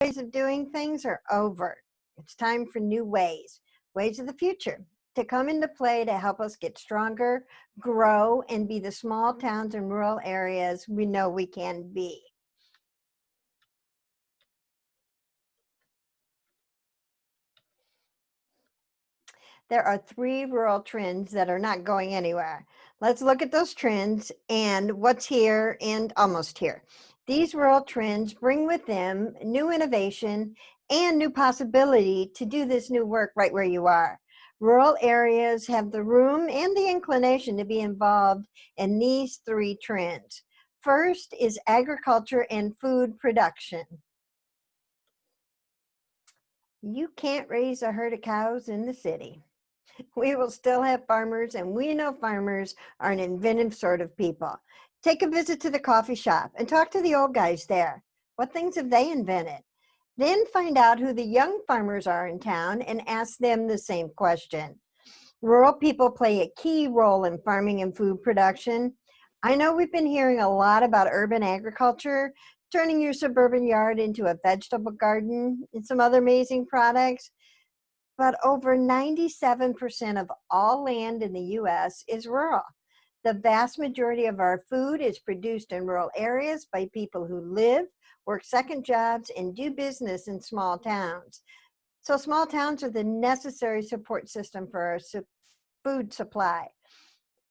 ways of doing things are over. It's time for new ways of the future to come into play to help us get stronger, grow, and be the small towns and rural areas we know we can be. There are 3 rural trends that are not going anywhere. Let's look at those trends and what's here and almost here. These rural trends bring with them new innovation and new possibility to do this new work right where you are. Rural areas have the room and the inclination to be involved in these 3 trends. First is agriculture and food production. You can't raise a herd of cows in the city. We will still have farmers, and we know farmers are an inventive sort of people. Take a visit to the coffee shop and talk to the old guys there. What things have they invented? Then find out who the young farmers are in town and ask them the same question. Rural people play a key role in farming and food production. I know we've been hearing a lot about urban agriculture, turning your suburban yard into a vegetable garden and some other amazing products. But over 97% of all land in the U.S. is rural. The vast majority of our food is produced in rural areas by people who live, work second jobs, and do business in small towns. So small towns are the necessary support system for our food supply.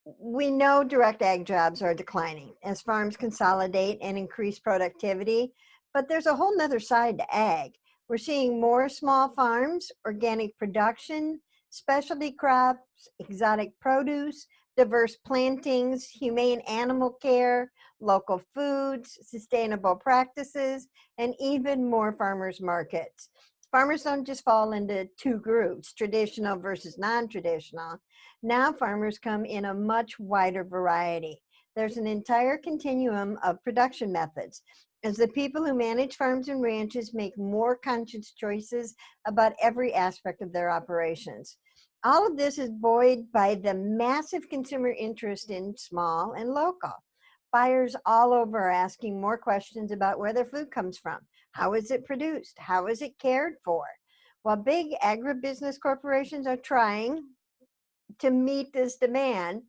We know direct ag jobs are declining as farms consolidate and increase productivity, but there's a whole nother side to ag. We're seeing more small farms, organic production, specialty crops, exotic produce, diverse plantings, humane animal care, local foods, sustainable practices, and even more farmers markets. Farmers don't just fall into 2 groups, traditional versus non-traditional. Now farmers come in a much wider variety. There's an entire continuum of production methods, as the people who manage farms and ranches make more conscious choices about every aspect of their operations. All of this is buoyed by the massive consumer interest in small and local. Buyers all over are asking more questions about where their food comes from. How is it produced? How is it cared for? While big agribusiness corporations are trying to meet this demand,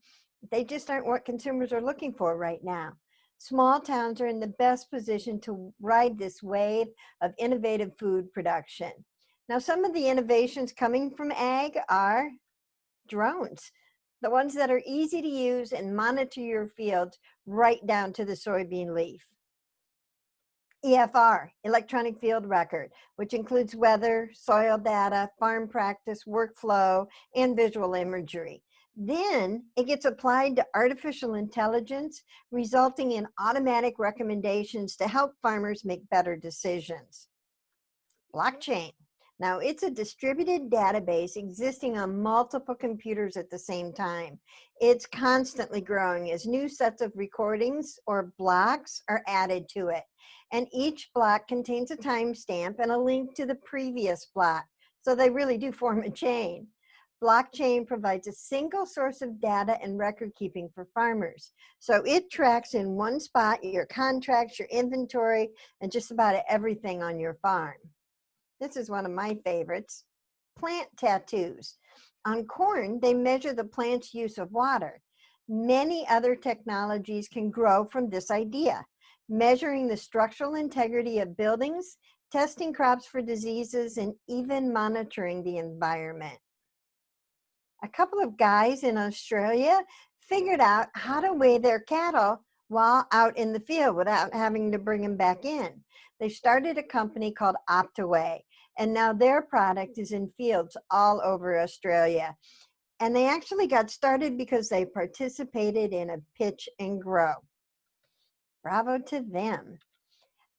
they just aren't what consumers are looking for right now. Small towns are in the best position to ride this wave of innovative food production. Now, some of the innovations coming from ag are drones, the ones that are easy to use and monitor your fields right down to the soybean leaf. EFR, electronic field record, which includes weather, soil data, farm practice, workflow, and visual imagery. Then it gets applied to artificial intelligence, resulting in automatic recommendations to help farmers make better decisions. Blockchain. Now, it's a distributed database existing on multiple computers at the same time. It's constantly growing as new sets of recordings or blocks are added to it. And each block contains a timestamp and a link to the previous block. So they really do form a chain. Blockchain provides a single source of data and record keeping for farmers. So it tracks in one spot your contracts, your inventory, and just about everything on your farm. This is one of my favorites, plant tattoos. On corn, they measure the plant's use of water. Many other technologies can grow from this idea, measuring the structural integrity of buildings, testing crops for diseases, and even monitoring the environment. A couple of guys in Australia figured out how to weigh their cattle while out in the field without having to bring them back in. They started a company called Optaway, and now their product is in fields all over Australia. And they actually got started because they participated in a pitch and grow. Bravo to them.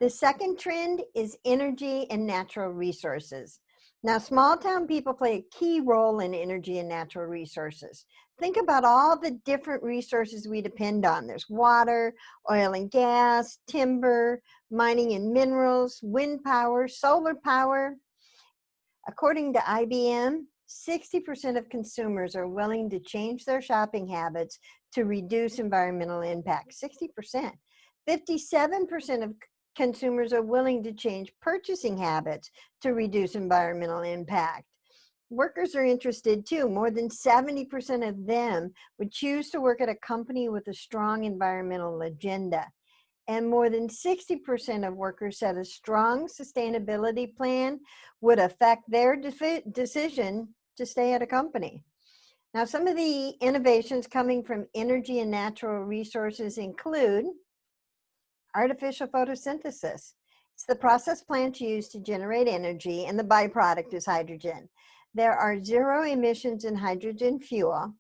The second trend is energy and natural resources. Now, small town people play a key role in energy and natural resources. Think about all the different resources we depend on. There's water, oil and gas, timber, mining and minerals, wind power, solar power. According to IBM, 60% of consumers are willing to change their shopping habits to reduce environmental impact. 60%. 57% of consumers are willing to change purchasing habits to reduce environmental impact. Workers are interested too. More than 70% of them would choose to work at a company with a strong environmental agenda. And more than 60% of workers said a strong sustainability plan would affect their decision to stay at a company. Now, some of the innovations coming from energy and natural resources include artificial photosynthesis. It's the process plants use to generate energy, and the byproduct is hydrogen. There are zero emissions in hydrogen fuel.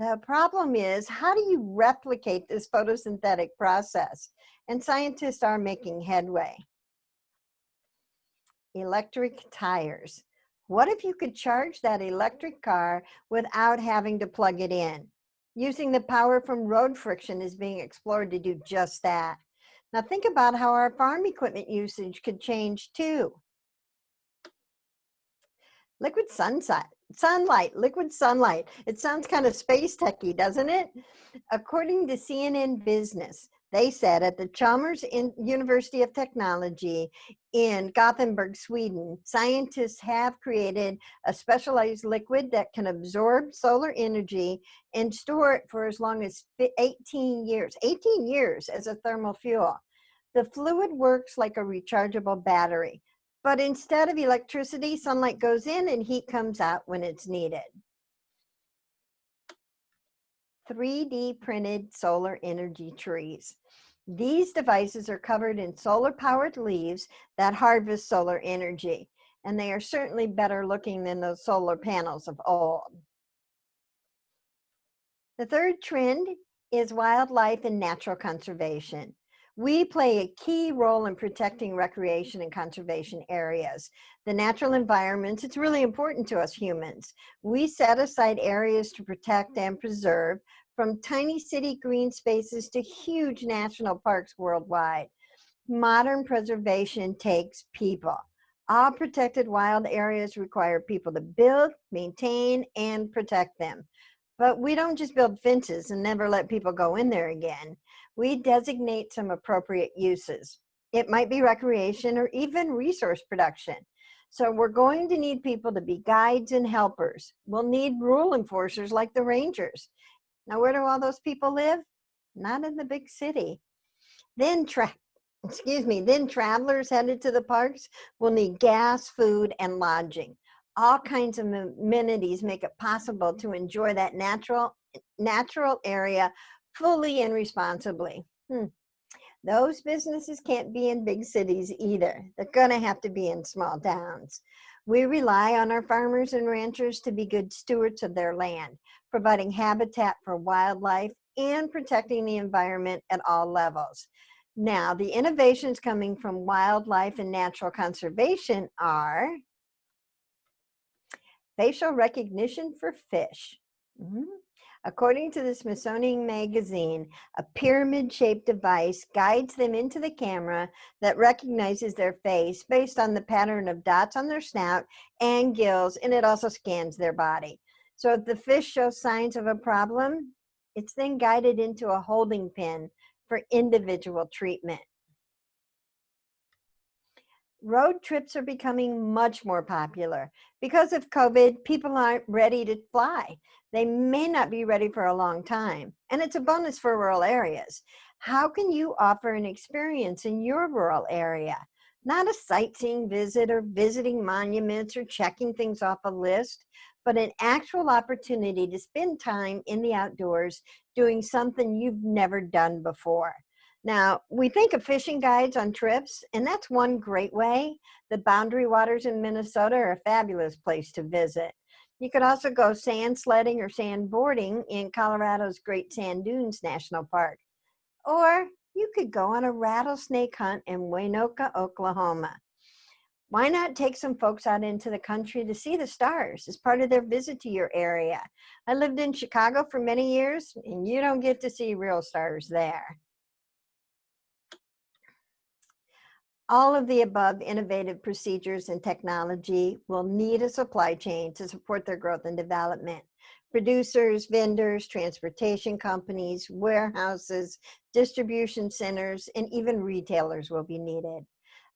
The problem is, how do you replicate this photosynthetic process? And scientists are making headway. Electric tires. What if you could charge that electric car without having to plug it in? Using the power from road friction is being explored to do just that. Now think about how our farm equipment usage could change too. Liquid liquid sunlight. It sounds kind of space techy, doesn't it? According to CNN Business, they said at the Chalmers University of Technology in Gothenburg, Sweden, scientists have created a specialized liquid that can absorb solar energy and store it for as long as 18 years as a thermal fuel. The fluid works like a rechargeable battery, but instead of electricity, sunlight goes in and heat comes out when it's needed. 3D printed solar energy trees. These devices are covered in solar-powered leaves that harvest solar energy, and they are certainly better looking than those solar panels of old. The third trend is wildlife and natural conservation. We play a key role in protecting recreation and conservation areas. The natural environments, it's really important to us humans. We set aside areas to protect and preserve, from tiny city green spaces to huge national parks worldwide. Modern preservation takes people. All protected wild areas require people to build, maintain, and protect them. But we don't just build fences and never let people go in there again. We designate some appropriate uses. It might be recreation or even resource production. So we're going to need people to be guides and helpers. We'll need rule enforcers like the rangers. Now, where do all those people live? Not in the big city. Then travelers headed to the parks will need gas, food, and lodging. All kinds of amenities make it possible to enjoy that natural area fully and responsibly. Those businesses can't be in big cities either. They're going to have to be in small towns. We rely on our farmers and ranchers to be good stewards of their land, providing habitat for wildlife and protecting the environment at all levels. Now, the innovations coming from wildlife and natural conservation are facial recognition for fish. According to the Smithsonian Magazine, a pyramid-shaped device guides them into the camera that recognizes their face based on the pattern of dots on their snout and gills, and it also scans their body. So if the fish shows signs of a problem, it's then guided into a holding pen for individual treatment. Road trips are becoming much more popular. Because of COVID, people aren't ready to fly. They may not be ready for a long time, and it's a bonus for rural areas. How can you offer an experience in your rural area? Not a sightseeing visit or visiting monuments or checking things off a list, but an actual opportunity to spend time in the outdoors doing something you've never done before. Now, we think of fishing guides on trips, and that's one great way. The Boundary Waters in Minnesota are a fabulous place to visit. You could also go sand sledding or sandboarding in Colorado's Great Sand Dunes National Park. Or you could go on a rattlesnake hunt in Waynoka, Oklahoma. Why not take some folks out into the country to see the stars as part of their visit to your area? I lived in Chicago for many years, and you don't get to see real stars there. All of the above innovative procedures and technology will need a supply chain to support their growth and development. Producers, vendors, transportation companies, warehouses, distribution centers, and even retailers will be needed.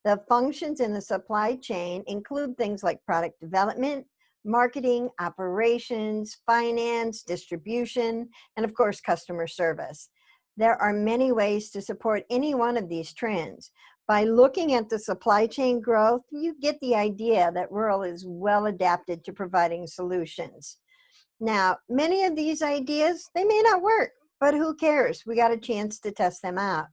The functions in the supply chain include things like product development, marketing, operations, finance, distribution, and of course, customer service. There are many ways to support any one of these trends. By looking at the supply chain growth, you get the idea that rural is well adapted to providing solutions. Now, many of these ideas, they may not work, but who cares? We got a chance to test them out.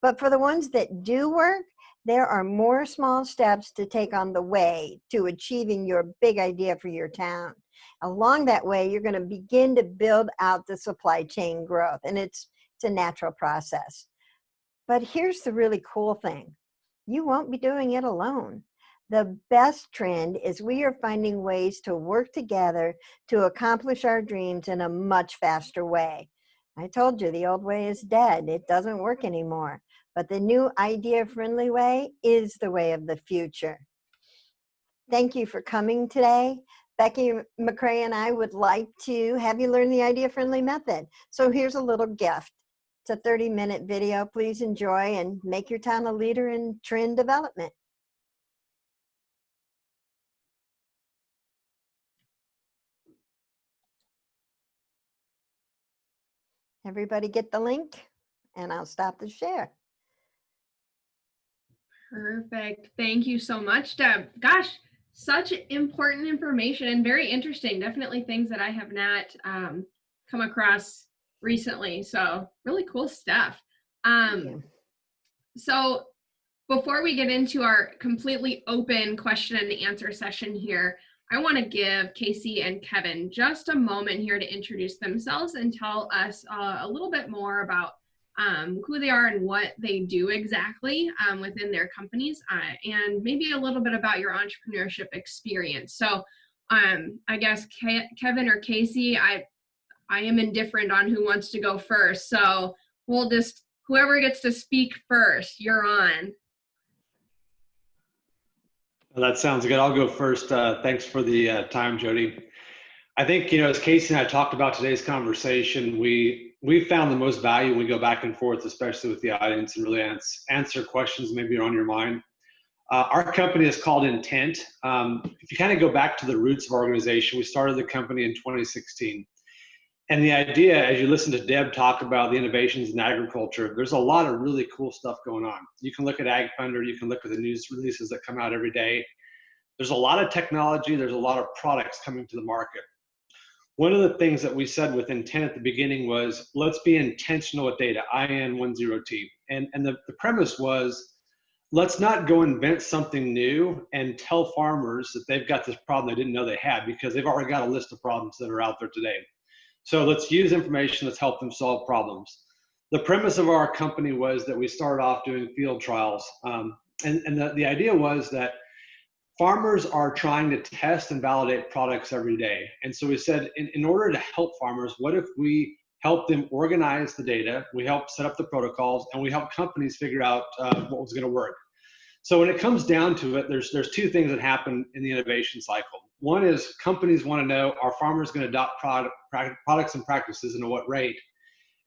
But for the ones that do work, there are more small steps to take on the way to achieving your big idea for your town. Along that way, you're going to begin to build out the supply chain growth, and it's a natural process. But here's the really cool thing. You won't be doing it alone. The best trend is we are finding ways to work together to accomplish our dreams in a much faster way. I told you the old way is dead. It doesn't work anymore. But the new idea-friendly way is the way of the future. Thank you for coming today. Becky McCrae and I would like to have you learn the idea-friendly method. So here's a little gift. It's a 30-minute video. Please enjoy and make your town a leader in trend development. Everybody get the link, and I'll stop the share. Perfect. Thank you so much, Deb. Gosh, such important information and very interesting. Definitely things that I have not come across recently. So really cool stuff. So before we get into our completely open question and answer session here, I want to give Casey and Kevin just a moment here to introduce themselves and tell us a little bit more about who they are and what they do exactly within their companies, and maybe a little bit about your entrepreneurship experience. So I guess Kevin or Casey, I am indifferent on who wants to go first. So we'll just, whoever gets to speak first, you're on. Well, that sounds good. I'll go first. Thanks for the time, Jody. I think, as Casey and I talked about today's conversation, we found the most value when we go back and forth, especially with the audience, and really answer questions maybe are on your mind. Our company is called Intent. If you kind of go back to the roots of our organization, we started the company in 2016. And the idea, as you listen to Deb talk about the innovations in agriculture, there's a lot of really cool stuff going on. You can look at Ag Thunder, you can look at the news releases that come out every day. There's a lot of technology, there's a lot of products coming to the market. One of the things that we said with Intent at the beginning was, let's be intentional with data, IN10T. And the premise was, let's not go invent something new and tell farmers that they've got this problem they didn't know they had, because they've already got a list of problems that are out there today. So let's use information that's helped them solve problems. The premise of our company was that we started off doing field trials. And the idea was that farmers are trying to test and validate products every day. And so we said, in order to help farmers, what if we help them organize the data, we help set up the protocols, and we help companies figure out what was going to work. So when it comes down to it, there's two things that happen in the innovation cycle. One is companies want to know, are farmers going to adopt products and practices, and at what rate?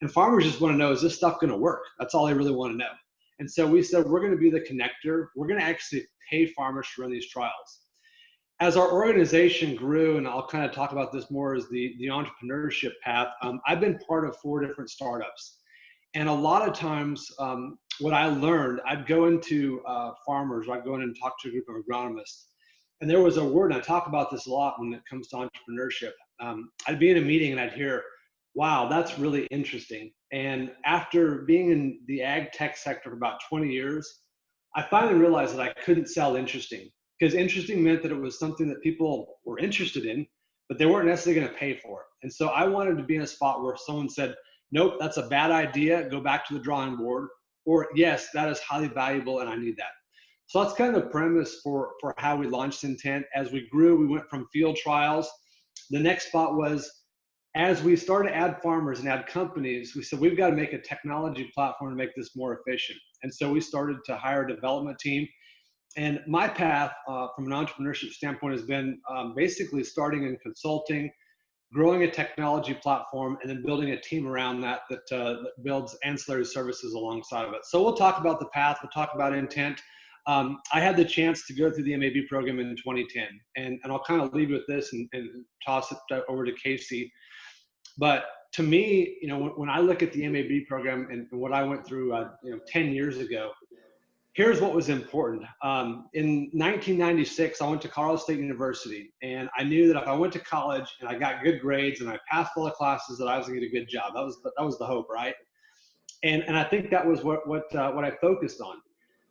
And farmers just want to know, is this stuff going to work? That's all they really want to know. And so we said, we're going to be the connector. We're going to actually pay farmers to run these trials. As our organization grew, and I'll kind of talk about this more as the entrepreneurship path, I've been part of 4 different startups. And a lot of times, what I learned, I'd go into farmers, or I'd go in and talk to a group of agronomists. And there was a word, and I talk about this a lot when it comes to entrepreneurship. I'd be in a meeting and I'd hear, wow, that's really interesting. And after being in the ag tech sector for about 20 years, I finally realized that I couldn't sell interesting, because interesting meant that it was something that people were interested in, but they weren't necessarily going to pay for it. And so I wanted to be in a spot where someone said, nope, that's a bad idea, go back to the drawing board, or yes, that is highly valuable and I need that. So that's kind of the premise for how we launched Intent. As we grew, we went from field trials. The next spot was, as we started to add farmers and add companies, we said, we've got to make a technology platform to make this more efficient. And so we started to hire a development team. And my path from an entrepreneurship standpoint has been basically starting in consulting, growing a technology platform, and then building a team around that builds ancillary services alongside of it. So we'll talk about the path, we'll talk about intent. I had the chance to go through the MAB program in 2010, and I'll kind of leave you with this and toss it over to Casey. But to me, when I look at the MAB program and what I went through 10 years ago, here's what was important. In 1996, I went to Colorado State University, and I knew that if I went to college and I got good grades and I passed all the classes, that I was going to get a good job. That was the hope, right? And I think that was what I focused on.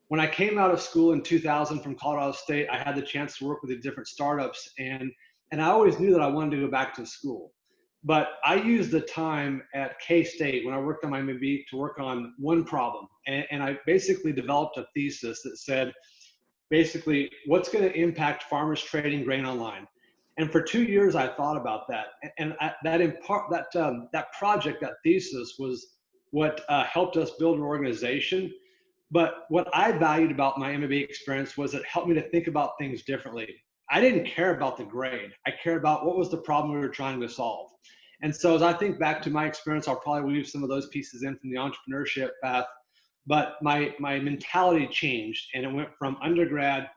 When I came out of school in 2000 from Colorado State, I had the chance to work with the different startups, and I always knew that I wanted to go back to school. But I used the time at K-State when I worked on my MBA to work on one problem. And I basically developed a thesis that said, basically, what's going to impact farmers trading grain online? And for 2 years, I thought about that. And that project, that thesis was what helped us build an organization. But what I valued about my MBA experience was it helped me to think about things differently. I didn't care about the grade. I cared about what was the problem we were trying to solve. And so as I think back to my experience, I'll probably weave some of those pieces in from the entrepreneurship path. But my mentality changed, and it went from undergrad,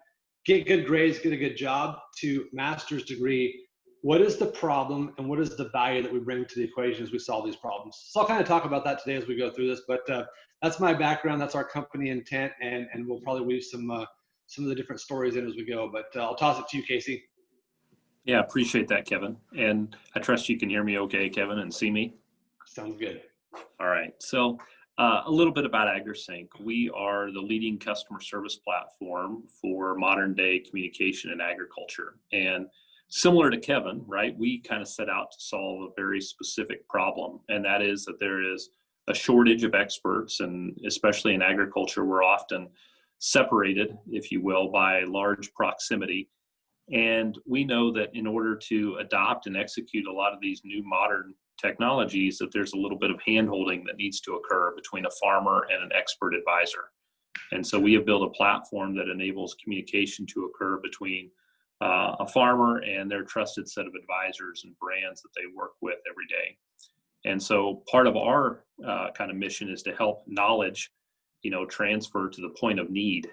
get good grades, get a good job, to master's degree. What is the problem and what is the value that we bring to the equation as we solve these problems? So I'll kind of talk about that today as we go through this. But that's my background. That's our company intent, and we'll probably weave some of the different stories in as we go, but I'll toss it to you, Casey. Yeah, appreciate that, Kevin. And I trust you can hear me okay, Kevin, and see me? Sounds good. All right. So a little bit about AgriSync. We are the leading customer service platform for modern day communication in agriculture. And similar to Kevin, right, we kind of set out to solve a very specific problem. And that is that there is a shortage of experts, and especially in agriculture, we're often separated, if you will, by large proximity. And we know that in order to adopt and execute a lot of these new modern technologies, that there's a little bit of hand-holding that needs to occur between a farmer and an expert advisor. And so we have built a platform that enables communication to occur between a farmer and their trusted set of advisors and brands that they work with every day. And so part of our kind of mission is to help knowledge transfer to the point of need.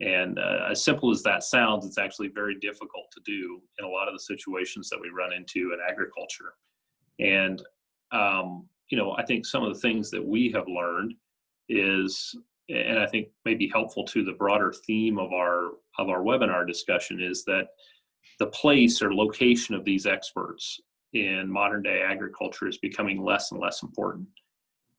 And as simple as that sounds, it's actually very difficult to do in a lot of the situations that we run into in agriculture. And, I think some of the things that we have learned is, and I think may be helpful to the broader theme of our webinar discussion, is that the place or location of these experts in modern day agriculture is becoming less and less important.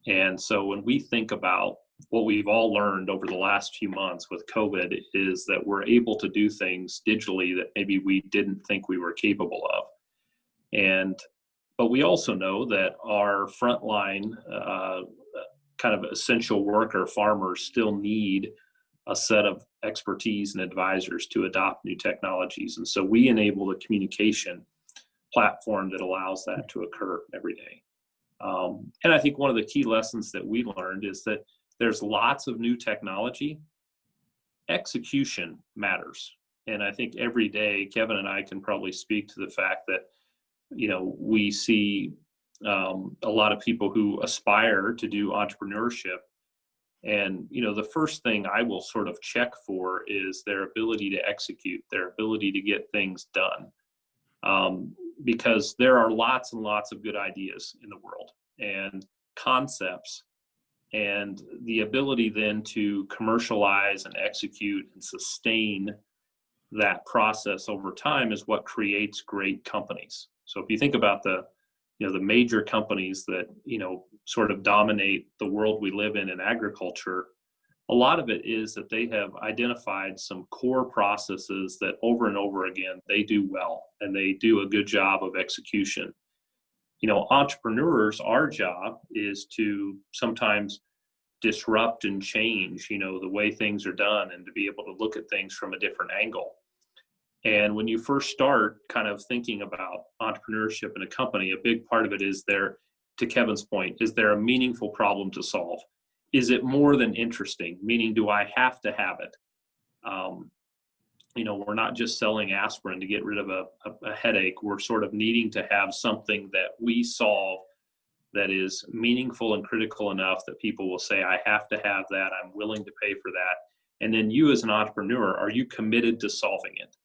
And so when we think about what we've all learned over the last few months with COVID, is that we're able to do things digitally that maybe we didn't think we were capable of. But we also know that our frontline kind of essential worker farmers still need a set of expertise and advisors to adopt new technologies. And so we enable the communication platform that allows that to occur every day. And I think one of the key lessons that we learned is that there's lots of new technology. Execution matters. And I think every day, Kevin and I can probably speak to the fact that, we see a lot of people who aspire to do entrepreneurship. And, the first thing I will sort of check for is their ability to execute, their ability to get things done. Because there are lots and lots of good ideas in the world and concepts. And the ability then to commercialize and execute and sustain that process over time is what creates great companies. So if you think about the major companies that, sort of dominate the world we live in agriculture, a lot of it is that they have identified some core processes that over and over again, they do well, and they do a good job of execution. Entrepreneurs, our job is to sometimes disrupt and change, the way things are done, and to be able to look at things from a different angle. And when you first start kind of thinking about entrepreneurship in a company, a big part of it is there, to Kevin's point, is there a meaningful problem to solve? Is it more than interesting? Meaning, do I have to have it? We're not just selling aspirin to get rid of a headache. We're sort of needing to have something that we solve that is meaningful and critical enough that people will say, I have to have that. I'm willing to pay for that. And then you as an entrepreneur, are you committed to solving it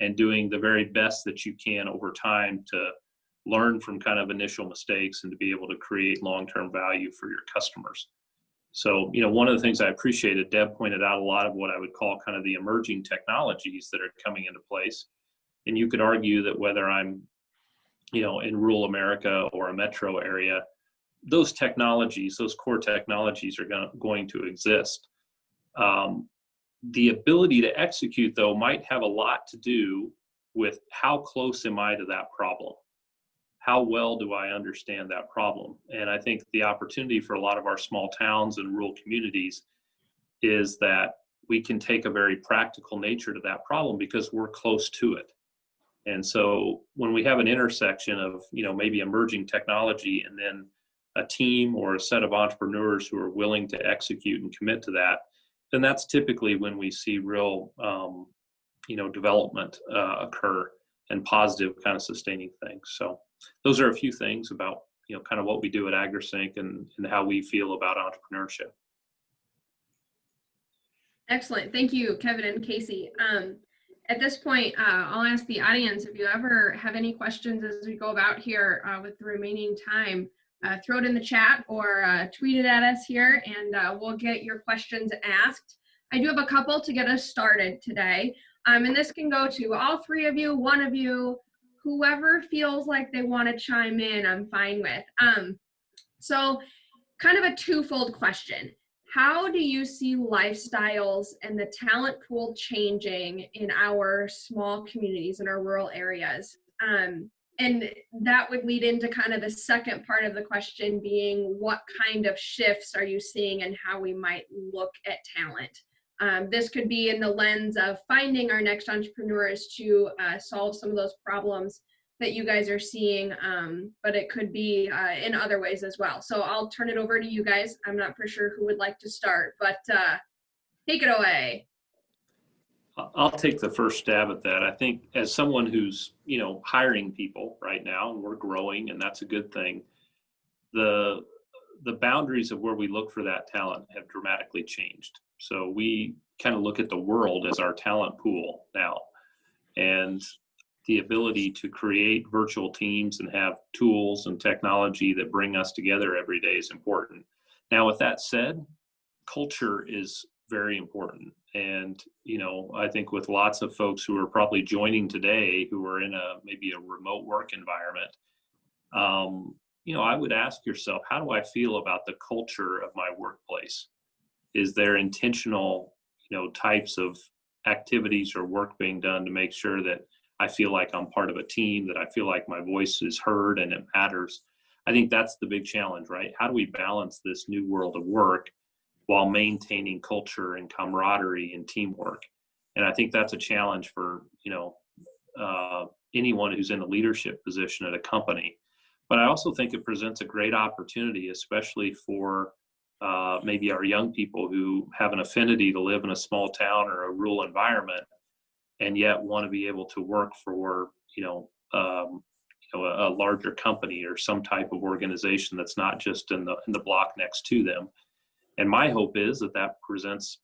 and doing the very best that you can over time to learn from kind of initial mistakes and to be able to create long-term value for your customers? So, one of the things I appreciated, Deb pointed out a lot of what I would call kind of the emerging technologies that are coming into place. And you could argue that whether I'm, in rural America or a metro area, those technologies, those core technologies are going to exist. The ability to execute, though, might have a lot to do with how close am I to that problem? How well do I understand that problem? And I think the opportunity for a lot of our small towns and rural communities is that we can take a very practical nature to that problem because we're close to it. And so when we have an intersection of, maybe emerging technology and then a team or a set of entrepreneurs who are willing to execute and commit to that, then that's typically when we see real, development occur and positive kind of sustaining things. So those are a few things about, kind of what we do at AgriSync and how we feel about entrepreneurship. Excellent. Thank you, Kevin and Casey. At this point, I'll ask the audience if you ever have any questions as we go about here with the remaining time. Throw it in the chat or tweet it at us here, and we'll get your questions asked. I do have a couple to get us started today, and this can go to all three of you, one of you, whoever feels like they want to chime in, I'm fine with. So kind of a twofold question. How do you see lifestyles and the talent pool changing in our small communities, in our rural areas? And that would lead into kind of the second part of the question being, what kind of shifts are you seeing and how we might look at talent? This could be in the lens of finding our next entrepreneurs to solve some of those problems that you guys are seeing, but it could be in other ways as well. So I'll turn it over to you guys. I'm not for sure who would like to start, but take it away. I'll take the first stab at that. I think as someone who's, hiring people right now, and we're growing, and that's a good thing, the boundaries of where we look for that talent have dramatically changed. So we kind of look at the world as our talent pool now. And the ability to create virtual teams and have tools and technology that bring us together every day is important. Now, with that said, culture is very important. And, I think with lots of folks who are probably joining today who are in maybe a remote work environment, I would ask yourself, how do I feel about the culture of my workplace? Is there intentional, types of activities or work being done to make sure that I feel like I'm part of a team, that I feel like my voice is heard and it matters? I think that's the big challenge, right? How do we balance this new world of work while maintaining culture and camaraderie and teamwork? And I think that's a challenge for, anyone who's in a leadership position at a company. But I also think it presents a great opportunity, especially for maybe our young people who have an affinity to live in a small town or a rural environment, and yet want to be able to work for, a larger company or some type of organization that's not just in the block next to them. And my hope is that presents,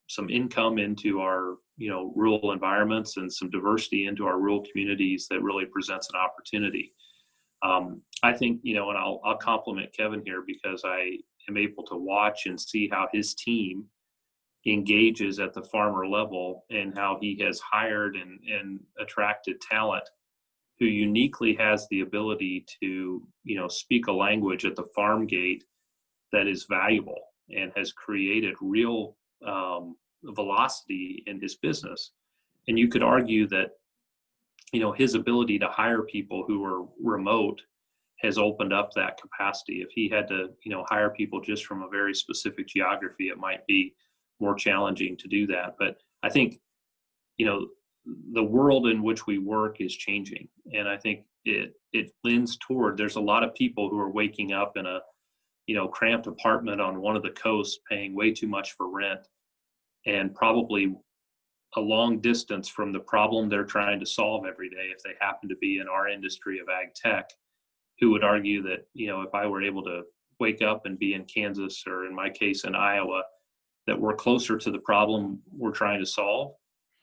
some income into our, rural environments and some diversity into our rural communities that really presents an opportunity. I think, and I'll compliment Kevin here because I am able to watch and see how his team engages at the farmer level and how he has hired and attracted talent who uniquely has the ability to, speak a language at the farm gate that is valuable and has created real velocity in his business. And you could argue that, his ability to hire people who are remote has opened up that capacity. If he had to, hire people just from a very specific geography, it might be more challenging to do that. But I think, the world in which we work is changing. And I think it lends toward, there's a lot of people who are waking up in a, cramped apartment on one of the coasts, paying way too much for rent, and probably a long distance from the problem they're trying to solve every day, if they happen to be in our industry of ag tech, who would argue that, if I were able to wake up and be in Kansas, or in my case in Iowa, that we're closer to the problem we're trying to solve.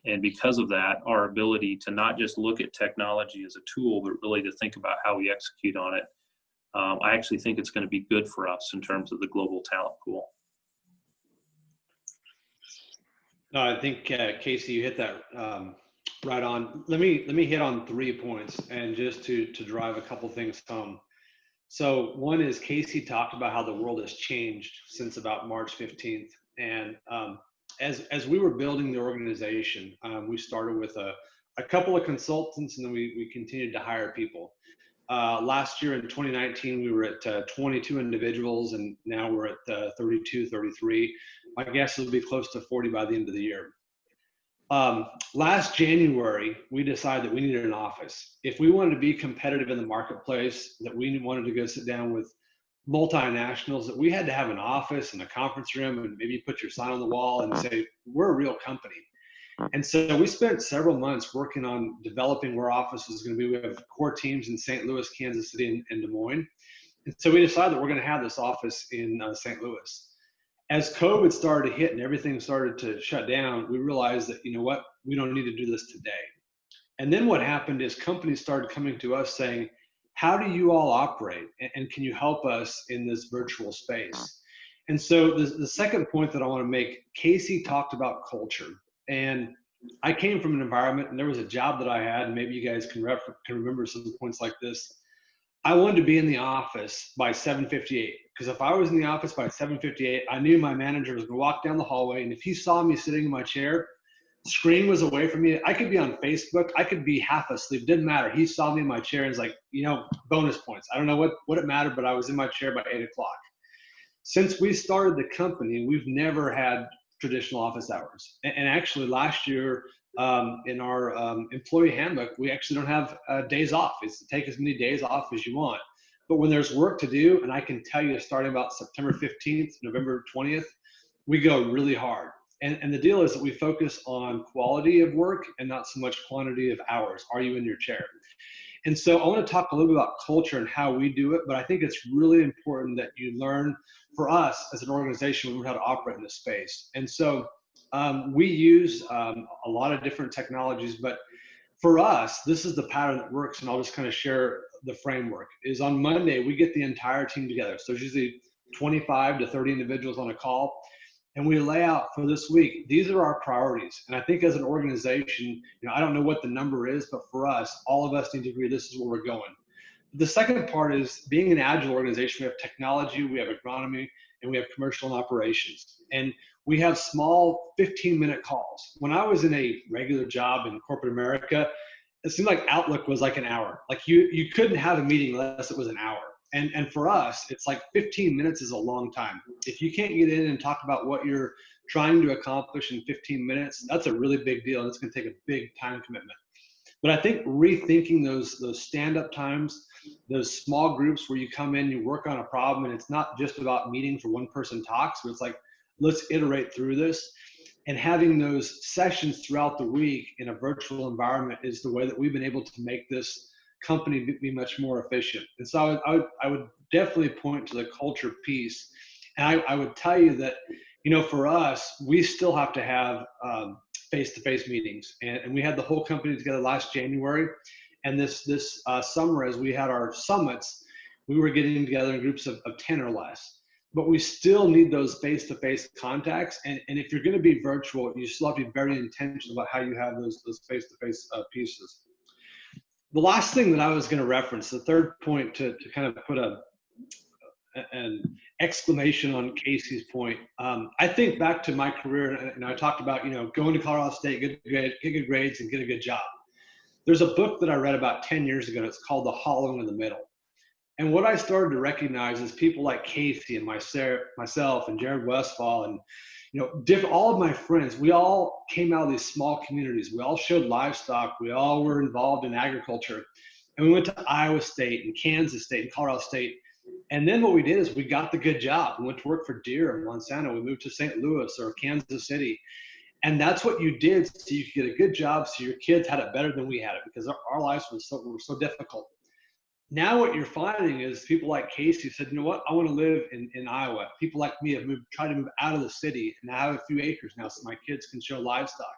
And because of that, our ability to not just look at technology as a tool, but really to think about how we execute on it, I actually think it's going to be good for us in terms of the global talent pool. No, I think Casey, you hit that right on. Let me hit on 3 points, and just to drive a couple things home. So one is, Casey talked about how the world has changed since about March 15th, and as we were building the organization, we started with a couple of consultants, and then we continued to hire people. Last year in 2019, we were at 22 individuals, and now we're at 32, 33. My guess will be close to 40 by the end of the year. Last January, we decided that we needed an office. If we wanted to be competitive in the marketplace, that we wanted to go sit down with multinationals, that we had to have an office and a conference room, and maybe put your sign on the wall and say, we're a real company. And so we spent several months working on developing where our office was going to be. We have core teams in St. Louis, Kansas City, and Des Moines. And so we decided that we're going to have this office in St. Louis. As COVID started to hit and everything started to shut down, we realized that, we don't need to do this today. And then what happened is companies started coming to us saying, how do you all operate? And can you help us in this virtual space? And so the second point that I want to make, Casey talked about culture. And I came from an environment, and there was a job that I had, and maybe you guys can remember some points like this. I wanted to be in the office by 7:58, because if I was in the office by 7:58, I knew my manager was going to walk down the hallway, and if he saw me sitting in my chair, screen was away from me. I could be on Facebook. I could be half asleep. Didn't matter. He saw me in my chair and was like, bonus points. I don't know what it mattered, but I was in my chair by 8 o'clock. Since we started the company, we've never had traditional office hours. And actually last year, in our employee handbook, we actually don't have days off. It's to take as many days off as you want. But when there's work to do, and I can tell you starting about September 15th, November 20th, we go really hard. And the deal is that we focus on quality of work and not so much quantity of hours. Are you in your chair? And so I want to talk a little bit about culture and how we do it, but I think it's really important that you learn, for us as an organization, we learn how to operate in this space. And so we use a lot of different technologies, but for us, this is the pattern that works, and I'll just kind of share the framework. Is on Monday, we get the entire team together. So there's usually 25 to 30 individuals on a call, and we lay out for this week, these are our priorities. And I think as an organization, I don't know what the number is, but for us, all of us need to agree this is where we're going. The second part is, being an Agile organization, we have technology, we have agronomy, and we have commercial and operations. And we have small 15-minute calls. When I was in a regular job in corporate America, it seemed like Outlook was like an hour. Like you couldn't have a meeting unless it was an hour. And for us, it's like 15 minutes is a long time. If you can't get in and talk about what you're trying to accomplish in 15 minutes, that's a really big deal. And it's going to take a big time commitment. But I think rethinking those stand-up times, those small groups where you come in, you work on a problem, and it's not just about meetings where one person talks, but it's like, let's iterate through this. And having those sessions throughout the week in a virtual environment is the way that we've been able to make this company be much more efficient. And so I would definitely point to the culture piece. And I would tell you that, for us, we still have to have face-to-face meetings. And we had the whole company together last January. And this summer, as we had our summits, we were getting together in groups of 10 or less. But we still need those face-to-face contacts. And if you're going to be virtual, you still have to be very intentional about how you have those face-to-face pieces. The last thing that I was going to reference, the third point, to kind of put an exclamation on Casey's point. I think back to my career, and I talked about, going to Colorado State, get good grades, and get a good job. There's a book that I read about 10 years ago, and it's called The Hollow in the Middle. And what I started to recognize is people like Casey and myself and Jared Westfall and All of my friends, we all came out of these small communities. We all showed livestock. We all were involved in agriculture. And we went to Iowa State and Kansas State and Colorado State. And then what we did is we got the good job. We went to work for Deere and Monsanto. We moved to St. Louis or Kansas City. And that's what you did so you could get a good job so your kids had it better than we had it, because our lives were so difficult. Now what you're finding is people like Casey said, you know what, I want to live in Iowa. People like me have tried to move out of the city, and I have a few acres now so my kids can show livestock.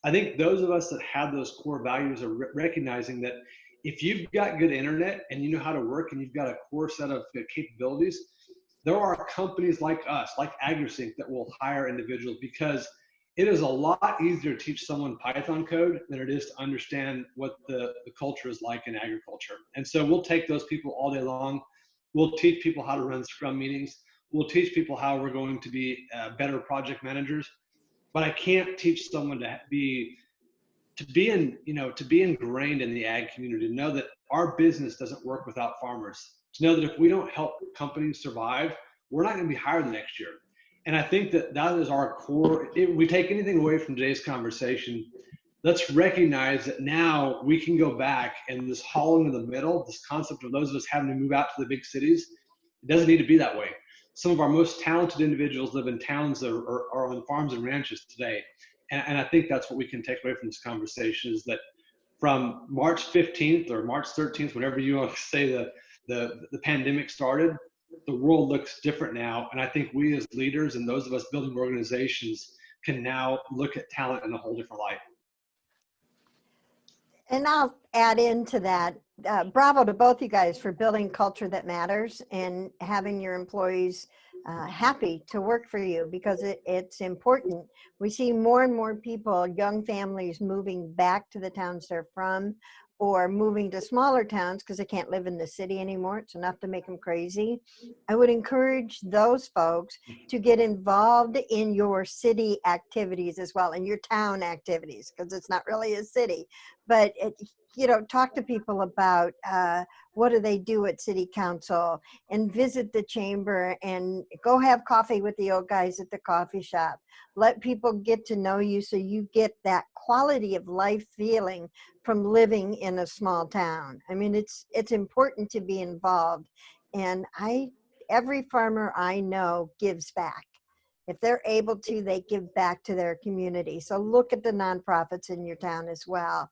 I think those of us that have those core values are recognizing that if you've got good internet and you know how to work and you've got a core set of capabilities, there are companies like us, like AgriSync, that will hire individuals, because it is a lot easier to teach someone Python code than it is to understand what the culture is like in agriculture. And so we'll take those people all day long. We'll teach people how to run Scrum meetings. We'll teach people how we're going to be better project managers. But I can't teach someone to be ingrained in the ag community, to know that our business doesn't work without farmers, to know that if we don't help companies survive, we're not going to be hired the next year. And I think that is our core. If we take anything away from today's conversation, let's recognize that now we can go back, and this hollowing in the middle, this concept of those of us having to move out to the big cities, it doesn't need to be that way. Some of our most talented individuals live in towns or on farms and ranches today. And I think that's what we can take away from this conversation, is that from March 15th or March 13th, whenever you want to say the pandemic started, the world looks different now. And I think we as leaders and those of us building organizations can now look at talent in a whole different light. And I'll add into that, bravo to both you guys for building culture that matters and having your employees happy to work for you, because it's important. We see more and more people, young families, moving back to the towns they're from, or moving to smaller towns because they can't live in the city anymore. It's enough to make them crazy. I would encourage those folks to get involved in your city activities as well, in your town activities, because it's not really a city. But talk to people about what do they do at city council, and visit the chamber, and go have coffee with the old guys at the coffee shop. Let people get to know you so you get that quality of life feeling from living in a small town. I mean, it's important to be involved. And every farmer I know gives back. If they're able to, they give back to their community. So look at the nonprofits in your town as well,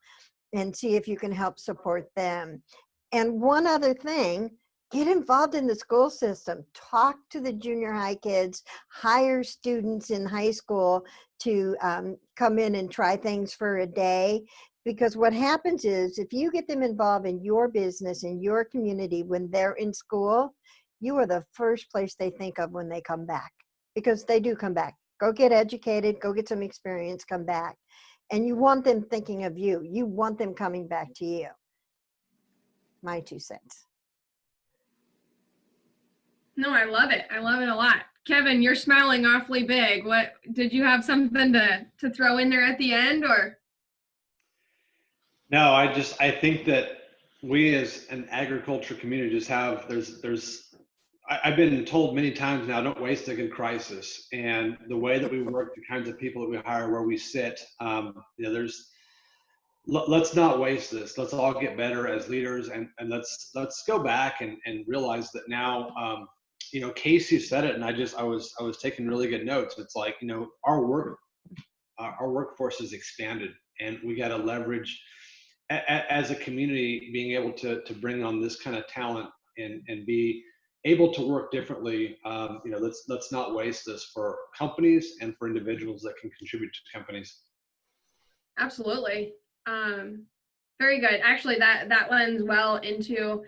and see if you can help support them. And one other thing, get involved in the school system. Talk to the junior high kids, hire students in high school to come in and try things for a day. Because what happens is, if you get them involved in your business, in your community, when they're in school, you are the first place they think of when they come back, because they do come back. Go get educated, go get some experience, come back. And you want them thinking of you. You want them coming back to you. My 2 cents. No, I love it. I love it a lot. Kevin, you're smiling awfully big. What, did you have something to throw in there at the end, or? No, I think that we as an agriculture community just have, I've been told many times now, don't waste a good crisis. And the way that we work, the kinds of people that we hire, where we sit, let's not waste this. Let's all get better as leaders, and let's go back and realize that now, Casey said it, and I was taking really good notes. It's like, our workforce is expanded, and we got to leverage as a community, being able to bring on this kind of talent and be able to work differently. Let's not waste this for companies and for individuals that can contribute to companies. Absolutely. Very good. Actually, that lends well into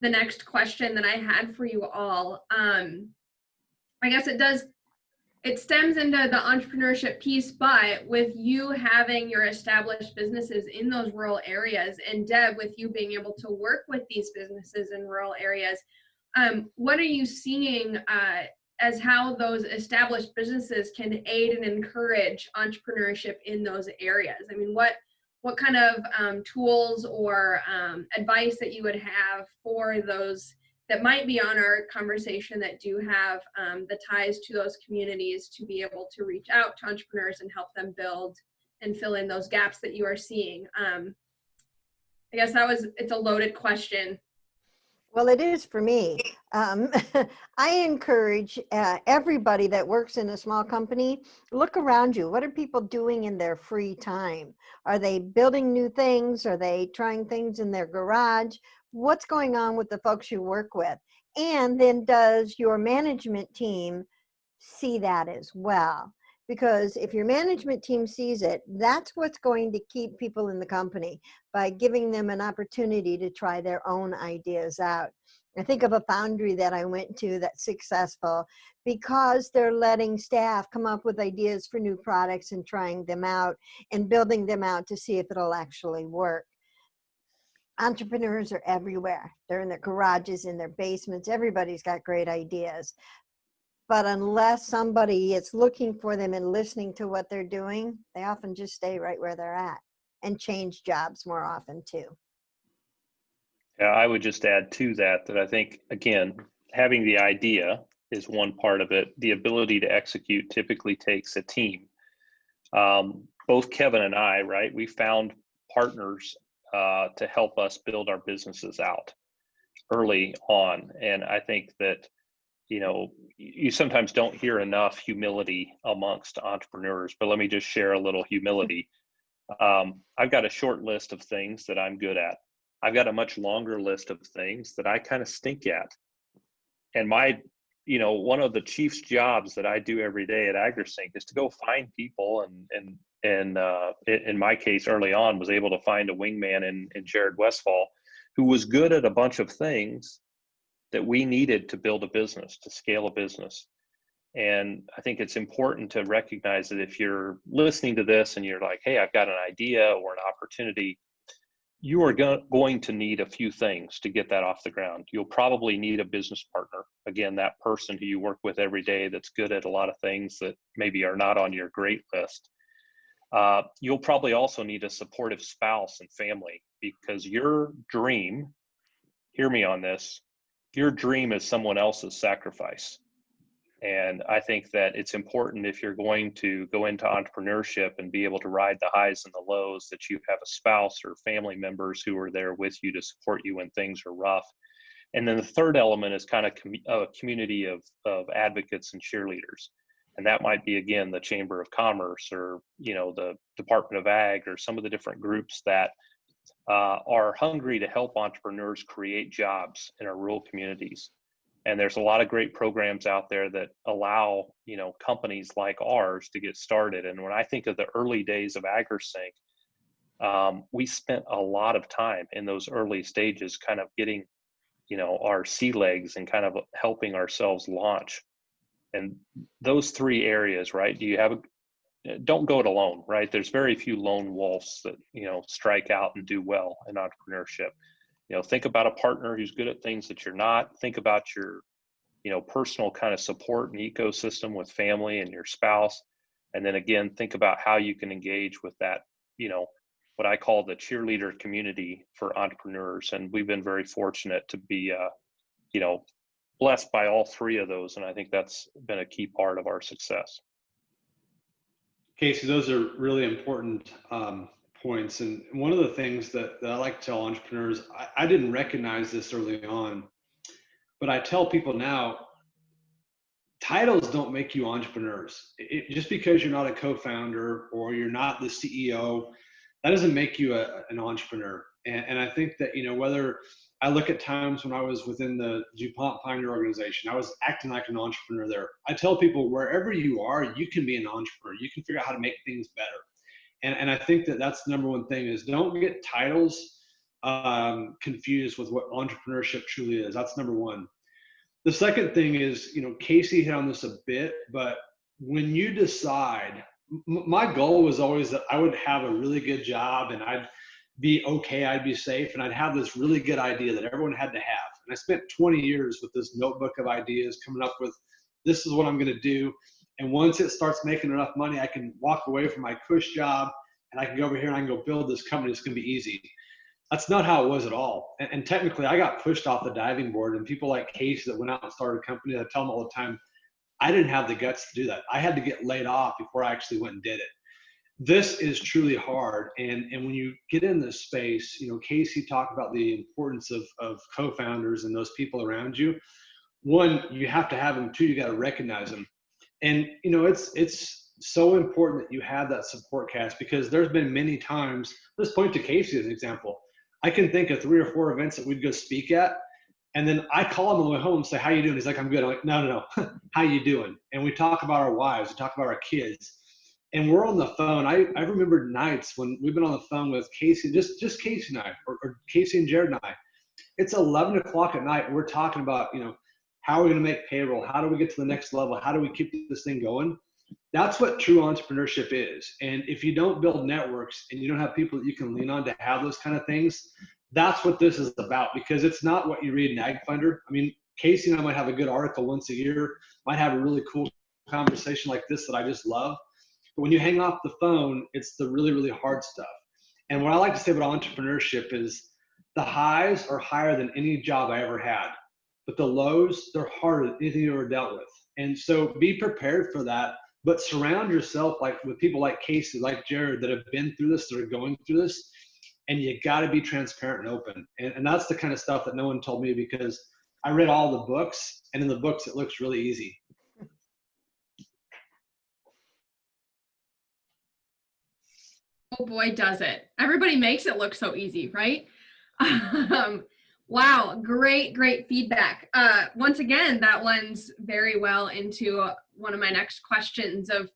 the next question that I had for you all. I guess it stems into the entrepreneurship piece, but with you having your established businesses in those rural areas, and Deb, with you being able to work with these businesses in rural areas, what are you seeing as how those established businesses can aid and encourage entrepreneurship in those areas? I mean, what kind of tools or advice that you would have for those that might be on our conversation that do have the ties to those communities to be able to reach out to entrepreneurs and help them build and fill in those gaps that you are seeing? I guess it's a loaded question. Well, it is for me. I encourage everybody that works in a small company, look around you. What are people doing in their free time? Are they building new things? Are they trying things in their garage? What's going on with the folks you work with? And then does your management team see that as well? Because if your management team sees it, that's what's going to keep people in the company, by giving them an opportunity to try their own ideas out. I think of a foundry that I went to that's successful because they're letting staff come up with ideas for new products and trying them out and building them out to see if it'll actually work. Entrepreneurs are everywhere. They're in their garages, in their basements. Everybody's got great ideas. But unless somebody is looking for them and listening to what they're doing, they often just stay right where they're at and change jobs more often too. Yeah, I would just add to that I think, again, having the idea is one part of it. The ability to execute typically takes a team. Both Kevin and I, right, we found partners to help us build our businesses out early on. And I think that, you sometimes don't hear enough humility amongst entrepreneurs, but let me just share a little humility. I've got a short list of things that I'm good at. I've got a much longer list of things that I kind of stink at. And one of the chief's jobs that I do every day at AgriSync is to go find people, and in my case, early on, was able to find a wingman in Jared Westfall who was good at a bunch of things that we needed to build a business, to scale a business. And I think it's important to recognize that if you're listening to this and you're like, hey, I've got an idea or an opportunity, you are going to need a few things to get that off the ground. You'll probably need a business partner. Again, that person who you work with every day that's good at a lot of things that maybe are not on your great list. You'll probably also need a supportive spouse and family, because your dream, hear me on this, your dream is someone else's sacrifice. And I think that it's important, if you're going to go into entrepreneurship and be able to ride the highs and the lows, that you have a spouse or family members who are there with you to support you when things are rough. And then the third element is kind of a community of advocates and cheerleaders. And that might be, again, the Chamber of Commerce, or, the Department of Ag, or some of the different groups that are hungry to help entrepreneurs create jobs in our rural communities. And there's a lot of great programs out there that allow, companies like ours to get started. And when I think of the early days of AgriSync, we spent a lot of time in those early stages kind of getting, our sea legs and kind of helping ourselves launch. And those three areas, right? Don't go it alone, right? There's very few lone wolves that, strike out and do well in entrepreneurship. Think about a partner who's good at things that you're not. Think about your, personal kind of support and ecosystem with family and your spouse. And then again, think about how you can engage with that, what I call the cheerleader community for entrepreneurs. And we've been very fortunate to be, blessed by all three of those. And I think that's been a key part of our success. Casey, those are really important points. And one of the things that I like to tell entrepreneurs, I didn't recognize this early on, but I tell people now, titles don't make you entrepreneurs. Just because you're not a co-founder or you're not the CEO, that doesn't make you an entrepreneur. And I think that, whether I look at times when I was within the DuPont Pioneer organization, I was acting like an entrepreneur there. I tell people, wherever you are, you can be an entrepreneur. You can figure out how to make things better. And I think that that's the number one thing, is don't get titles confused with what entrepreneurship truly is. That's number one. The second thing is, Casey hit on this a bit, but when you decide, my goal was always that I would have a really good job and I'd be okay, I'd be safe, and I'd have this really good idea that everyone had to have. And I spent 20 years with this notebook of ideas, coming up with, this is what I'm going to do. And once it starts making enough money, I can walk away from my cush job and I can go over here and I can go build this company. It's going to be easy. That's not how it was at all. And technically, I got pushed off the diving board, and people like Casey that went out and started a company, I tell them all the time, I didn't have the guts to do that. I had to get laid off before I actually went and did it. This is truly hard. And when you get in this space, you know, Casey talked about the importance of co-founders and those people around you. One, you have to have them. Two, you got to recognize them. And, you know, it's so important that you have that support cast, because there's been many times, let's point to Casey as an example. I can think of 3 or 4 events that we'd go speak at. And then I call him on the way home and say, how you doing? He's like, I'm good. I'm like, no. How you doing? And we talk about our wives, we talk about our kids. And we're on the phone. I remember nights when we've been on the phone with Casey, just Casey and I, or Casey and Jared and I. It's 11 o'clock at night. We're talking about, you know, how are we going to make payroll? How do we get to the next level? How do we keep this thing going? That's what true entrepreneurship is. And if you don't build networks and you don't have people that you can lean on to have those kind of things, that's what this is about, because it's not what you read in Ag Finder. I mean, Casey and I might have a good article once a year, might have a really cool conversation like this that I just love. But when you hang off the phone, it's the really, really hard stuff. And what I like to say about entrepreneurship is the highs are higher than any job I ever had, but the lows, they're harder than anything you ever dealt with. And so be prepared for that, but surround yourself with people like Casey, like Jared, that have been through this, that are going through this. And you got to be transparent and open. And that's the kind of stuff that no one told me, because I read all the books, and in the books, it looks really easy. Oh boy, does it. Everybody makes it look so easy, right? Wow, great feedback. Once again, that lends very well into one of my next questions of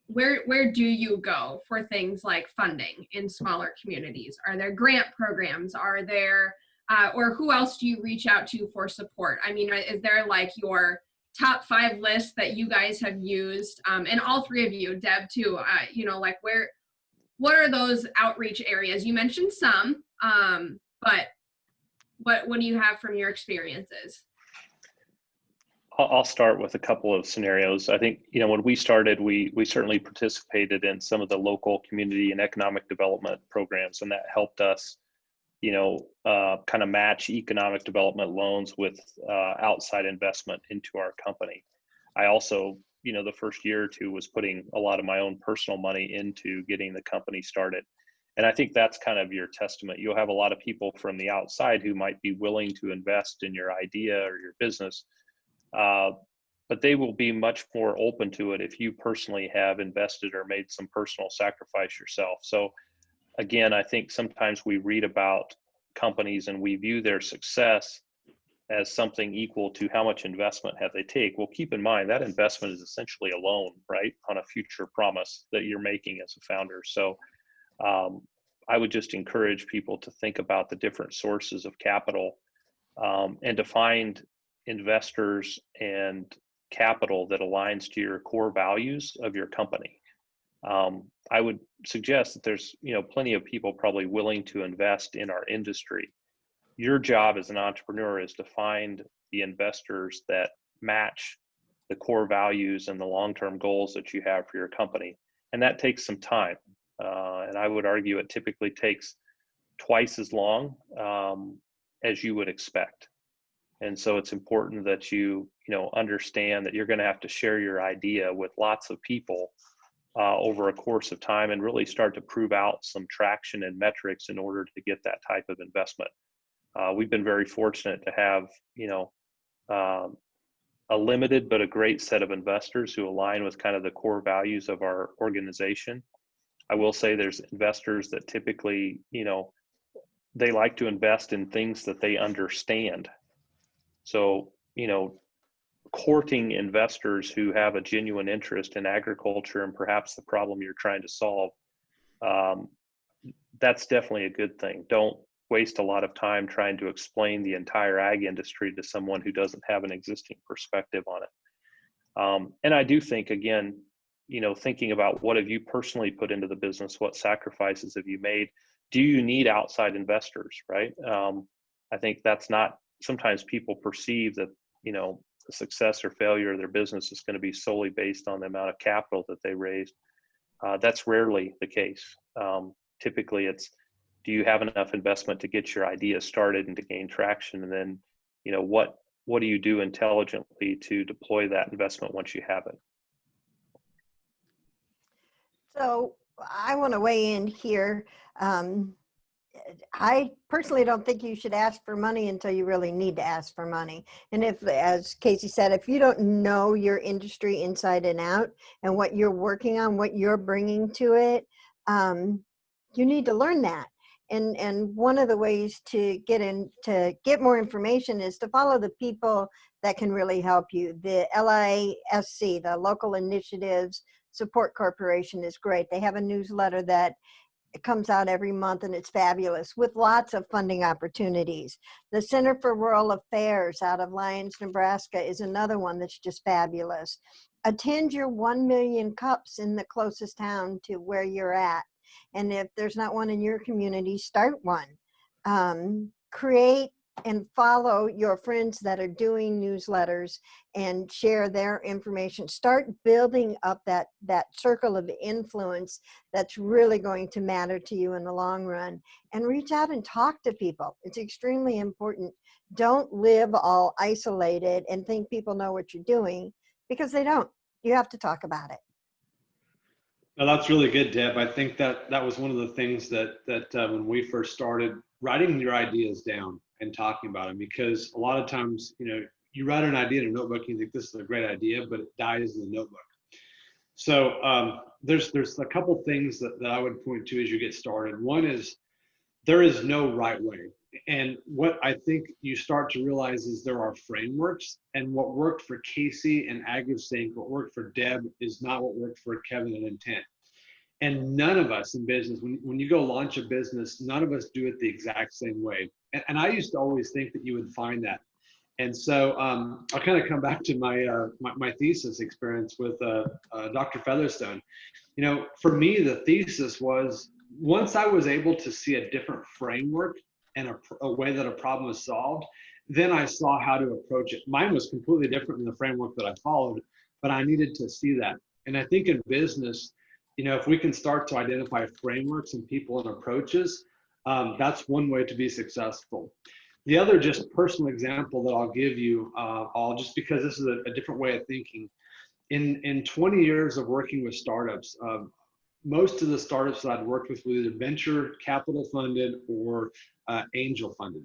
where do you go for things like funding in smaller communities? Are there grant programs? Are there, or who else do you reach out to for support? I mean, is there like your top 5 list that you guys have used? And all 3 of you, Deb too, you know, like what are those outreach areas? You mentioned some, but what do you have from your experiences? I'll start with a couple of scenarios. I think, you know, when we started, we certainly participated in some of the local community and economic development programs, and that helped us, you know, kind of match economic development loans with outside investment into our company. I also, you know, the first year or 2 was putting a lot of my own personal money into getting the company started. And I think that's kind of your testament. You'll have a lot of people from the outside who might be willing to invest in your idea or your business. But they will be much more open to it if you personally have invested or made some personal sacrifice yourself. So again, I think sometimes we read about companies and we view their success as something equal to how much investment have they take. Well, keep in mind that investment is essentially a loan, right, on a future promise that you're making as a founder. So I would just encourage people to think about the different sources of capital and to find investors and capital that aligns to your core values of your company. I would suggest that there's, you know, plenty of people probably willing to invest in our industry. Your job as an entrepreneur is to find the investors that match the core values and the long-term goals that you have for your company. And that takes some time. And I would argue it typically takes twice as long as you would expect. And so it's important that you understand that you're going to have to share your idea with lots of people over a course of time and really start to prove out some traction and metrics in order to get that type of investment. We've been very fortunate to have, a limited but a great set of investors who align with kind of the core values of our organization. I will say there's investors that typically, they like to invest in things that they understand. So, courting investors who have a genuine interest in agriculture and perhaps the problem you're trying to solve, that's definitely a good thing. Don't waste a lot of time trying to explain the entire ag industry to someone who doesn't have an existing perspective on it. And I do think, again, thinking about what have you personally put into the business, what sacrifices have you made? Do you need outside investors, right? I think that's not, sometimes people perceive that, the success or failure of their business is going to be solely based on the amount of capital that they raised. That's rarely the case. Typically it's, do you have enough investment to get your idea started and to gain traction? And then, what do you do intelligently to deploy that investment once you have it? So I want to weigh in here. I personally don't think you should ask for money until you really need to ask for money. And if, as Casey said, if you don't know your industry inside and out and what you're working on, what you're bringing to it, you need to learn that. And one of the ways to get more information is to follow the people that can really help you. The LISC, the Local Initiatives Support Corporation, is great. They have a newsletter that it comes out every month, and it's fabulous with lots of funding opportunities. The Center for Rural Affairs out of Lyons, Nebraska is another one that's just fabulous. Attend your 1 million cups in the closest town to where you're at. And if there's not one in your community, start one. Create and follow your friends that are doing newsletters and share their information. Start building up that circle of influence that's really going to matter to you in the long run. And reach out and talk to people. It's extremely important. Don't live all isolated and think people know what you're doing, because they don't. You have to talk about it. No, that's really good, Deb. I think that was one of the things that when we first started, writing your ideas down and talking about them, because a lot of times, you write an idea in a notebook and you think this is a great idea, but it dies in the notebook. So there's a couple things that I would point to as you get started. One is there is no right way. And what I think you start to realize is there are frameworks, and what worked for Casey and AgriSync, what worked for Deb is not what worked for Kevin and Intent. And none of us in business, when you go launch a business, none of us do it the exact same way. And I used to always think that you would find that. And so I'll kind of come back to my thesis experience with Dr. Featherstone. For me, the thesis was, once I was able to see a different framework and a way that a problem was solved, then I saw how to approach it. Mine was completely different than the framework that I followed, but I needed to see that. And I think in business, if we can start to identify frameworks and people and approaches, that's one way to be successful. The other just personal example that I'll give you, just because this is a different way of thinking. In 20 years of working with startups, most of the startups that I'd worked with were either venture capital funded or angel funded.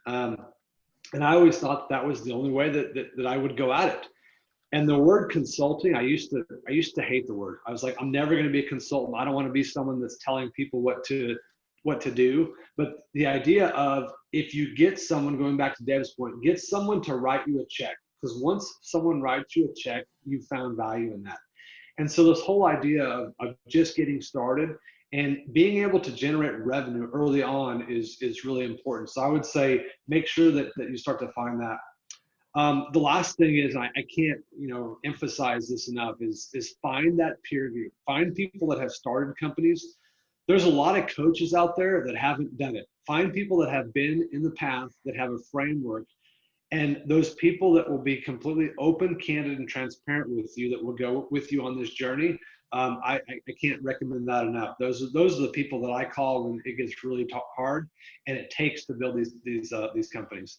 And I always thought that was the only way that I would go at it. And the word consulting, I used to hate the word. I was like, I'm never going to be a consultant. I don't want to be someone that's telling people what to do. But the idea of, if you get someone, going back to Deb's point, get someone to write you a check, because once someone writes you a check, you found value in that. And so this whole idea of just getting started and being able to generate revenue early on is really important. So I would say make sure that you start to find that. The last thing is, I can't emphasize this enough, is find that peer group. Find people that have started companies. There's a lot of coaches out there that haven't done it. Find people that have been in the path, that have a framework, and those people that will be completely open, candid, and transparent with you, that will go with you on this journey. I can't recommend that enough. Those are the people that I call when it gets really hard and it takes to build these companies.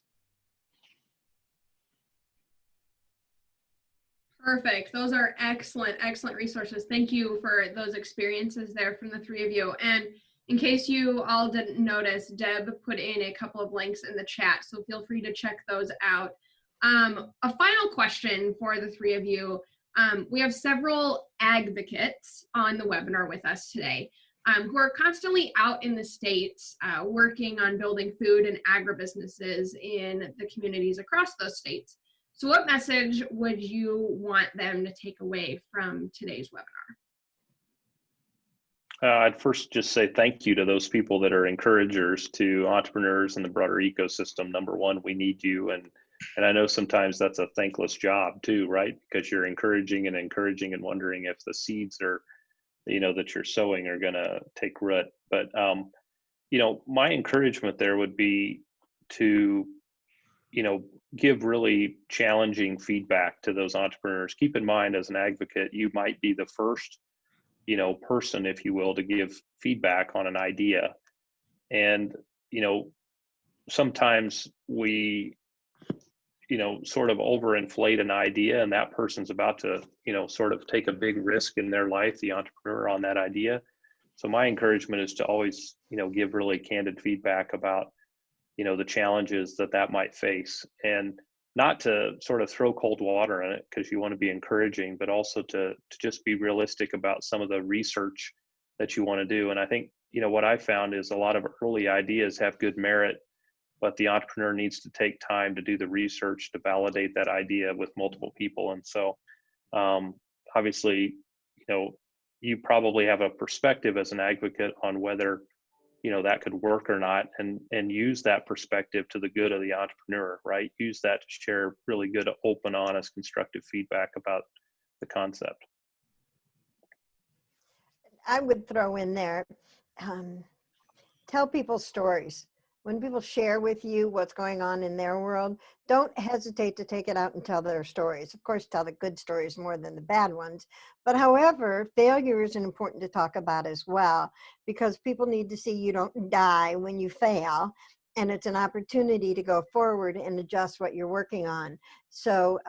Perfect. Those are excellent resources. Thank you for those experiences there from the three of you. And in case you all didn't notice, Deb put in a couple of links in the chat, so feel free to check those out. A final question for the three of you. We have several advocates on the webinar with us today, who are constantly out in the states working on building food and agribusinesses in the communities across those states. So what message would you want them to take away from today's webinar? I'd first just say thank you to those people that are encouragers to entrepreneurs in the broader ecosystem. Number one, we need you. And I know sometimes that's a thankless job too, right? Because you're encouraging and wondering if the seeds are, that you're sowing are going to take root. But, my encouragement there would be to, give really challenging feedback to those entrepreneurs. Keep in mind, as an advocate, you might be the first, person, if you will, to give feedback on an idea. And, sometimes we, sort of overinflate an idea, and that person's about to, sort of take a big risk in their life, the entrepreneur, on that idea. So my encouragement is to always, give really candid feedback about, the challenges that might face, and not to sort of throw cold water on it, because you want to be encouraging, but also to just be realistic about some of the research that you want to do. And I think, what I found is a lot of early ideas have good merit, but the entrepreneur needs to take time to do the research to validate that idea with multiple people. And so obviously, you probably have a perspective as an advocate on whether, that could work or not, and use that perspective to the good of the entrepreneur, right? Use that to share really good, open, honest, constructive feedback about the concept. I would throw in there, tell people stories. When people share with you what's going on in their world, don't hesitate to take it out and tell their stories. Of course, tell the good stories more than the bad ones. But however, failure is important to talk about as well, because people need to see you don't die when you fail. And it's an opportunity to go forward and adjust what you're working on. So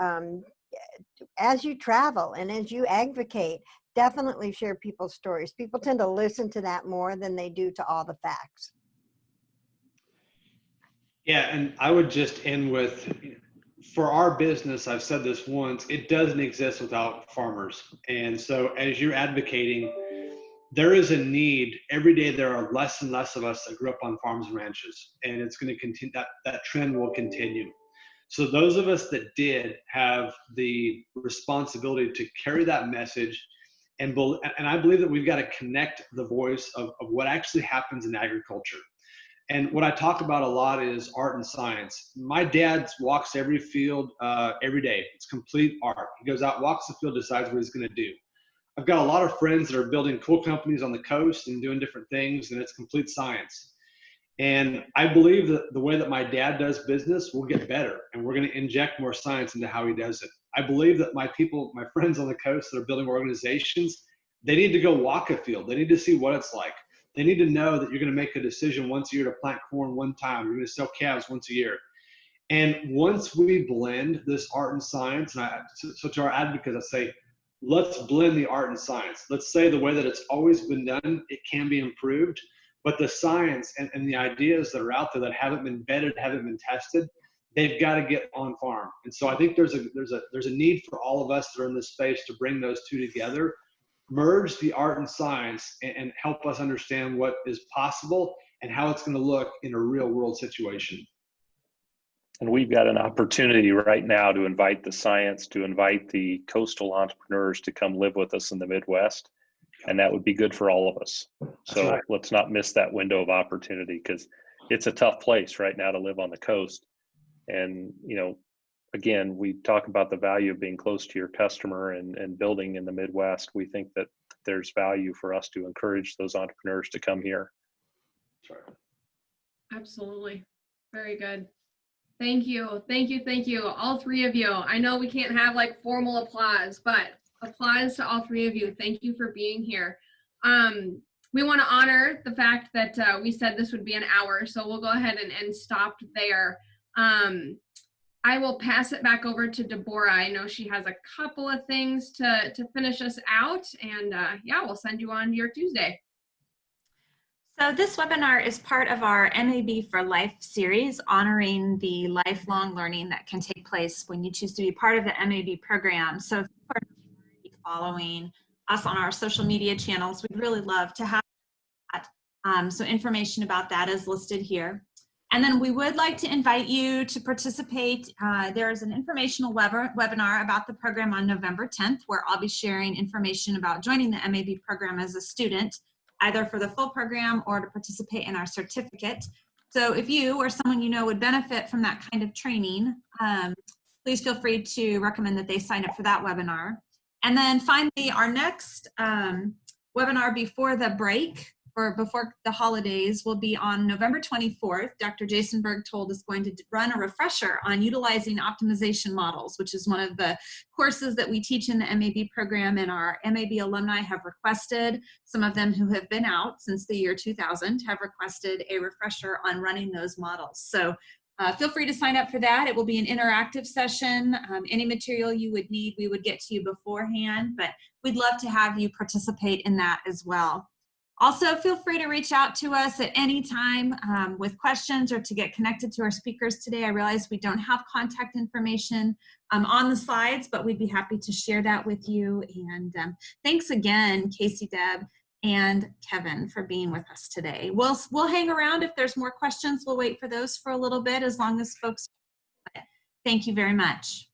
as you travel and as you advocate, definitely share people's stories. People tend to listen to that more than they do to all the facts. Yeah, and I would just end with, for our business, I've said this once, it doesn't exist without farmers. And so as you're advocating, there is a need. Every day there are less and less of us that grew up on farms and ranches, and it's going to continue, that trend will continue. So those of us that did have the responsibility to carry that message, and I believe that we've got to connect the voice of what actually happens in agriculture. And what I talk about a lot is art and science. My dad walks every field every day. It's complete art. He goes out, walks the field, decides what he's going to do. I've got a lot of friends that are building cool companies on the coast and doing different things, and it's complete science. And I believe that the way that my dad does business will get better, and we're going to inject more science into how he does it. I believe that my friends on the coast that are building organizations, they need to go walk a field. They need to see what it's like. They need to know that you're going to make a decision once a year to plant corn one time. You're going to sell calves once a year. And once we blend this art and science, and so to our advocates, I say, let's blend the art and science. Let's say the way that it's always been done, it can be improved, but the science and the ideas that are out there that haven't been vetted, haven't been tested, they've got to get on farm. And so I think there's a need for all of us that are in this space to bring those two together, merge the art and science, and help us understand what is possible and how it's going to look in a real world situation. And we've got an opportunity right now to invite the science, to invite the coastal entrepreneurs to come live with us in the Midwest. And that would be good for all of us. So right. Let's not miss that window of opportunity, because it's a tough place right now to live on the coast. And, again, we talk about the value of being close to your customer and building in the Midwest. We think that there's value for us to encourage those entrepreneurs to come here. Sorry. Absolutely. Very good. Thank you. Thank you. Thank you. All three of you. I know we can't have like formal applause, but applause to all three of you. Thank you for being here. We want to honor the fact that we said this would be an hour, so we'll go ahead and stop there. I will pass it back over to Deborah. I know she has a couple of things to finish us out, and yeah, we'll send you on your Tuesday. So this webinar is part of our MAB for Life series, honoring the lifelong learning that can take place when you choose to be part of the MAB program. So if you are following us on our social media channels, we'd really love to have that. So information about that is listed here. And then we would like to invite you to participate. There is an informational webinar about the program on November 10th, where I'll be sharing information about joining the MAB program as a student, either for the full program or to participate in our certificate. So if you or someone you know would benefit from that kind of training, please feel free to recommend that they sign up for that webinar. And then finally, our next webinar before the break for before the holidays will be on November 24th. Dr. Jason Bergtold is going to run a refresher on utilizing optimization models, which is one of the courses that we teach in the MAB program, and our MAB alumni have requested, some of them who have been out since the year 2000 have requested a refresher on running those models. So feel free to sign up for that. It will be an interactive session. Any material you would need, we would get to you beforehand, but we'd love to have you participate in that as well. Also, feel free to reach out to us at any time with questions or to get connected to our speakers today. I realize we don't have contact information on the slides, but we'd be happy to share that with you. And thanks again, Casey, Deb, and Kevin for being with us today. We'll hang around. If there's more questions, we'll wait for those for a little bit as long as folks. Thank you very much.